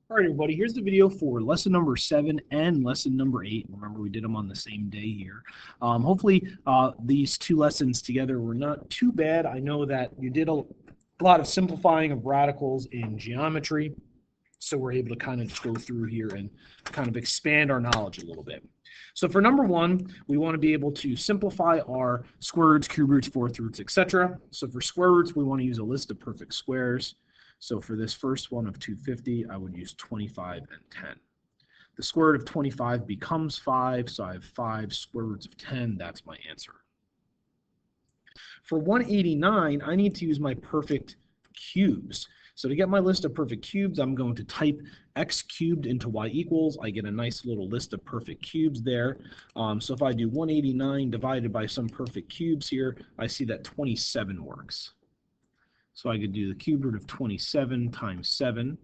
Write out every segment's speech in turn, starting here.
All right, everybody, here's the video for lesson number 7 and lesson number 8. Remember, we did them on the same day here. Hopefully, these two lessons together were not too bad. I know that you did a lot of simplifying of radicals in geometry, so we're able to kind of just go through here and kind of expand our knowledge a little bit. So for number 1, we want to be able to simplify our square roots, cube roots, fourth roots, etc. So for square roots, we want to use a list of perfect squares. So for this first one of 250, I would use 25 and 10. The square root of 25 becomes 5, so I have 5 square roots of 10. That's my answer. For 189, I need to use my perfect cubes. So to get my list of perfect cubes, I'm going to type x cubed into y equals. I get a nice little list of perfect cubes there. So if I do 189 divided by some perfect cubes here, I see that 27 works. So I could do the cube root of 27 times 7.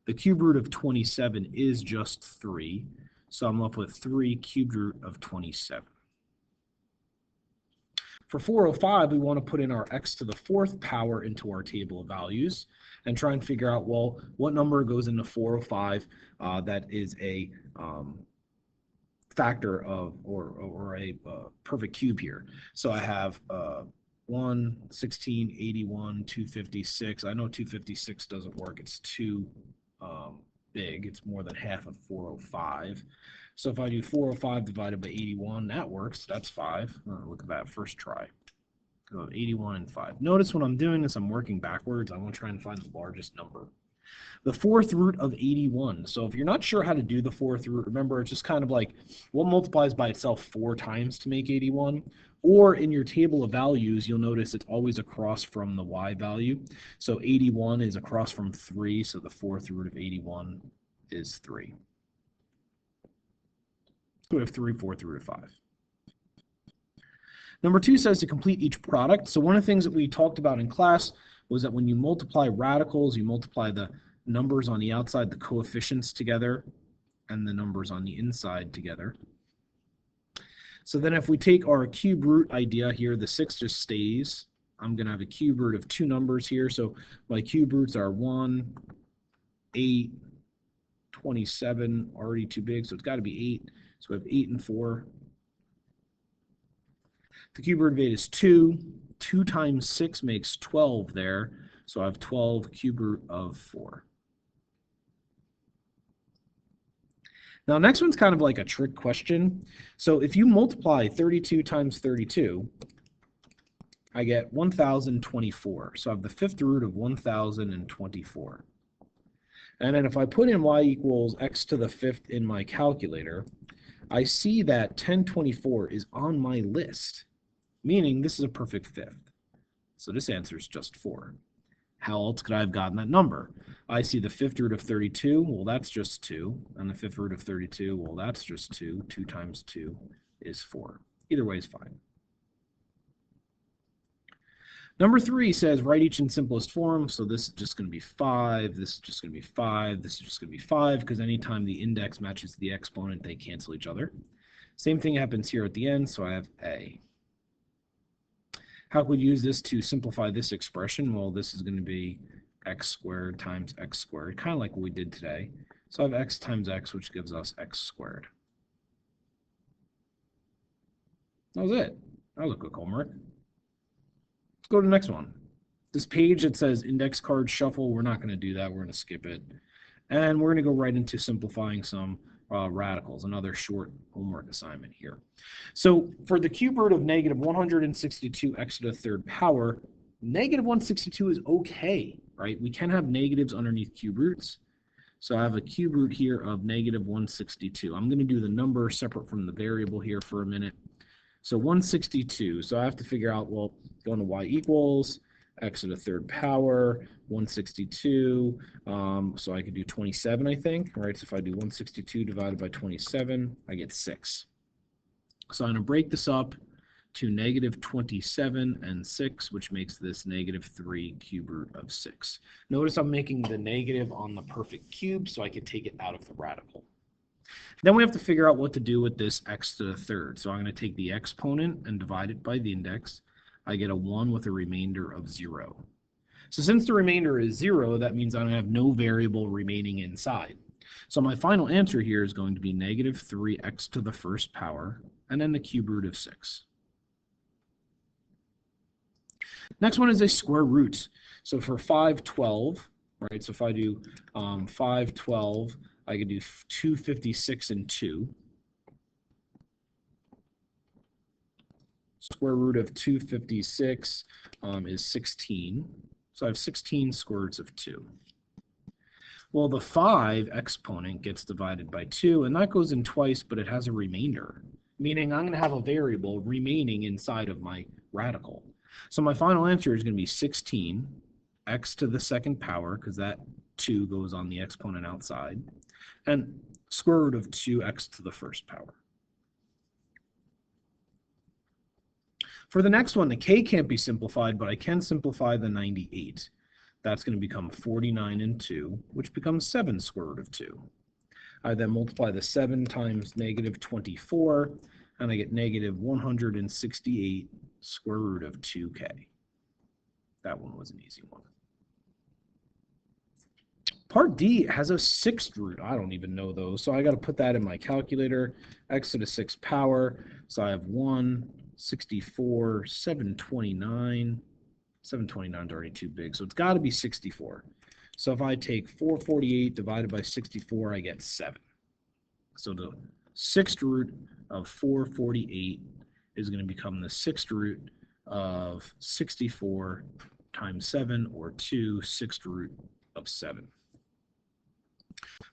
The cube root of 27 is just 3. So I'm left with 3 cube root of 27. For 405, we want to put in our x to the 4th power into our table of values and try and figure out, well, what number goes into 405 that is a factor of, or a perfect cube here. So I have 1, 16, 81, 256. I know 256 doesn't work. It's too big. It's more than half of 405. So if I do 405 divided by 81, that works. That's 5. Look at that first try. 81 and 5. Notice when I'm doing this, I'm working backwards. I want to try and find the largest number. The fourth root of 81. So if you're not sure how to do the fourth root, remember it's just kind of like what multiplies by itself 4 times to make 81. Or in your table of values, you'll notice it's always across from the y value. So 81 is across from 3, so the fourth root of 81 is 3. So we have 3 fourth root of 5. Number 2 says to complete each product. So one of the things that we talked about in class was that when you multiply radicals, you multiply the numbers on the outside, the coefficients together, and the numbers on the inside together. So then if we take our cube root idea here, the 6 just stays. I'm going to have a cube root of 2 numbers here. So my cube roots are 1, 8, 27, already too big, so it's got to be 8. So we have 8 and 4. The cube root of 8 is 2. 2 times 6 makes 12 there. So I have 12 cube root of 4. Now, next one's kind of like a trick question. So if you multiply 32 times 32, I get 1024. So I have the fifth root of 1024. And then if I put in y equals x to the 5th in my calculator, I see that 1024 is on my list, meaning this is a perfect fifth. So this answer is just 4. How else could I have gotten that number? I see the fifth root of 32, well, that's just 2. And the fifth root of 32, well, that's just 2. 2 times 2 is 4. Either way is fine. Number 3 says write each in simplest form. So this is just going to be 5. This is just going to be 5. This is just going to be 5 because anytime the index matches the exponent, they cancel each other. Same thing happens here at the end, so I have A. How could we use this to simplify this expression? Well, this is going to be x squared times x squared, kind of like what we did today. So I have x times x, which gives us x squared. That was it. That was a quick homework. Let's go to the next one. This page that says index card shuffle, we're not going to do that. We're going to skip it. And we're going to go right into simplifying some radicals, another short homework assignment here. So for the cube root of negative 162 x to the 3rd power, negative 162 is okay, right? We can have negatives underneath cube roots. So I have a cube root here of negative 162. I'm going to do the number separate from the variable here for a minute. So 162, so I have to figure out, well, going to y equals x to the 3rd power, 162, so I could do 27, I think, right? So if I do 162 divided by 27, I get 6. So I'm going to break this up to negative 27 and 6, which makes this negative 3 cube root of 6. Notice I'm making the negative on the perfect cube, so I can take it out of the radical. Then we have to figure out what to do with this x to the 3rd. So I'm going to take the exponent and divide it by the index. I get a 1 with a remainder of 0. So since the remainder is 0, that means I have no variable remaining inside. So my final answer here is going to be negative 3x to the first power, and then the cube root of 6. Next one is a square root. So for 512, right, so if I do 512, I could do 256 and 2. Square root of 256 is 16. So I have 16 square roots of 2. Well, the 5 exponent gets divided by 2, and that goes in twice, but it has a remainder, meaning I'm going to have a variable remaining inside of my radical. So my final answer is going to be 16 x to the second power, because that 2 goes on the exponent outside, and square root of 2x to the first power. For the next one, the k can't be simplified, but I can simplify the 98. That's going to become 49 and 2, which becomes 7 square root of 2. I then multiply the 7 times negative 24, and I get negative 168 square root of 2k. That one was an easy one. Part D has a 6th root. I don't even know those, so I got to put that in my calculator. X to the 6th power, so I have 164, 729. 729 is already too big, so it's got to be 64. So if I take 448 divided by 64, I get 7. So the 6th root of 448 is going to become the 6th root of 64 times 7, or 2 6th root of 7.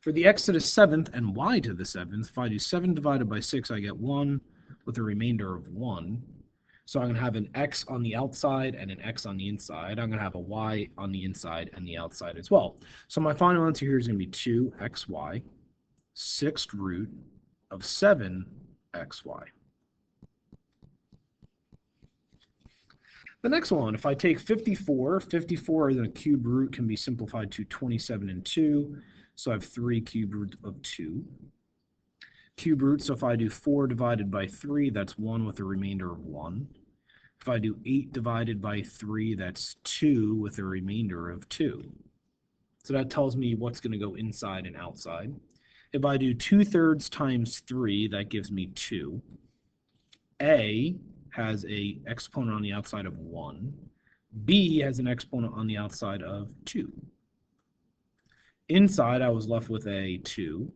For the x to the 7th and y to the 7th, if I do 7 divided by 6, I get 1 with a remainder of 1. So I'm going to have an x on the outside and an x on the inside. I'm going to have a y on the inside and the outside as well. So my final answer here is going to be 2xy, 6th root of 7xy. The next one, if I take 54, 54 as a cube root can be simplified to 27 and 2. So I have 3 cube root of 2. Cube root, so if I do 4 divided by 3, that's 1 with a remainder of 1. If I do 8 divided by 3, that's 2 with a remainder of 2. So that tells me what's going to go inside and outside. If I do 2/3 times 3, that gives me 2. A has an exponent on the outside of 1. B has an exponent on the outside of 2. Inside, I was left with a 2.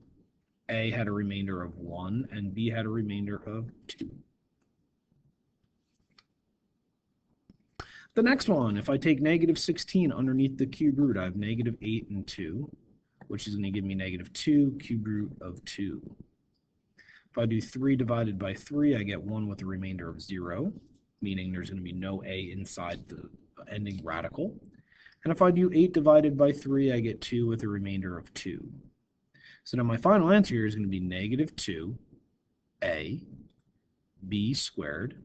A had a remainder of 1, and B had a remainder of 2. The next one, if I take negative 16 underneath the cube root, I have negative 8 and 2, which is going to give me negative 2 cube root of 2. If I do 3 divided by 3, I get 1 with a remainder of 0, meaning there's going to be no a inside the ending radical. And if I do 8 divided by 3, I get 2 with a remainder of 2. So now my final answer here is going to be negative 2a b squared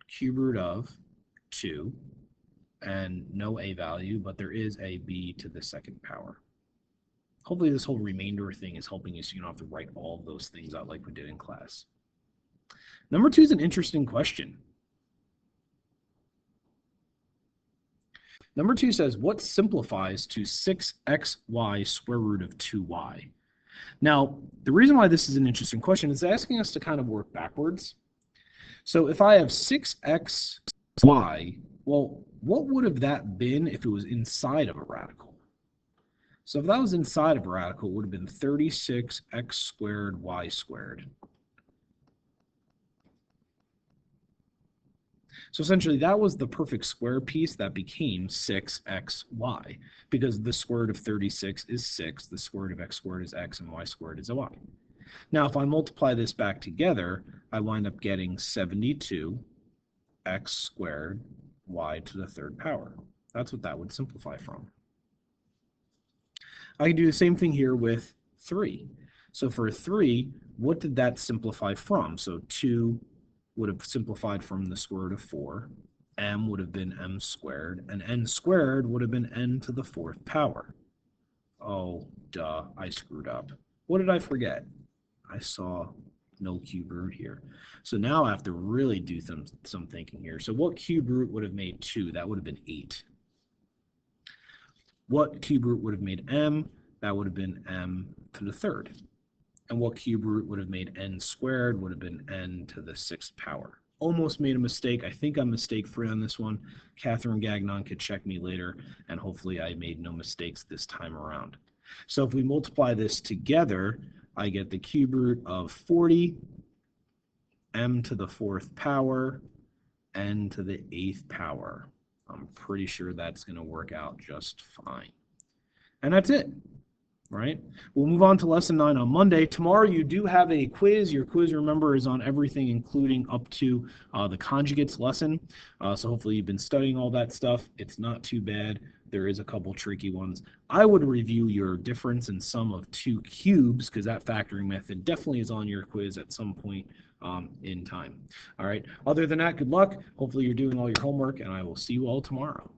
cube root of 2, and no a value, but there is a b to the second power. Hopefully this whole remainder thing is helping you so you don't have to write all of those things out like we did in class. Number 2 is an interesting question. Number 2 says, what simplifies to 6xy square root of 2y? Now, the reason why this is an interesting question is asking us to kind of work backwards. So if I have 6xy, well, what would have that been if it was inside of a radical? So if that was inside of a radical, it would have been 36x squared y squared. So essentially, that was the perfect square piece that became 6xy, because the square root of 36 is 6, the square root of x squared is x, and y squared is y. Now, if I multiply this back together, I wind up getting 72x squared y to the third power. That's what that would simplify from. I can do the same thing here with 3. So for 3, what did that simplify from? So 2 would have simplified from the square root of 4. M would have been m squared, and n squared would have been n to the 4th power. Oh, duh, I screwed up. What did I forget? I saw no cube root here. So now I have to really do some thinking here. So what cube root would have made 2? That would have been 8. What cube root would have made m? that would have been m to the third. And what cube root would have made n squared would have been n to the sixth power. Almost made a mistake. I think I'm mistake-free on this one. Catherine Gagnon could check me later, and hopefully I made no mistakes this time around. So if we multiply this together, I get the cube root of 40, m to the fourth power, n to the eighth power. I'm pretty sure that's going to work out just fine. And that's it. Right? We'll move on to lesson 9 on Monday. Tomorrow you do have a quiz. Your quiz, remember, is on everything, including up to the conjugates lesson. So hopefully you've been studying all that stuff. It's not too bad. There is a couple tricky ones. I would review your difference and sum of two cubes, because that factoring method definitely is on your quiz at some point in time. All right. Other than that, good luck. Hopefully you're doing all your homework, and I will see you all tomorrow.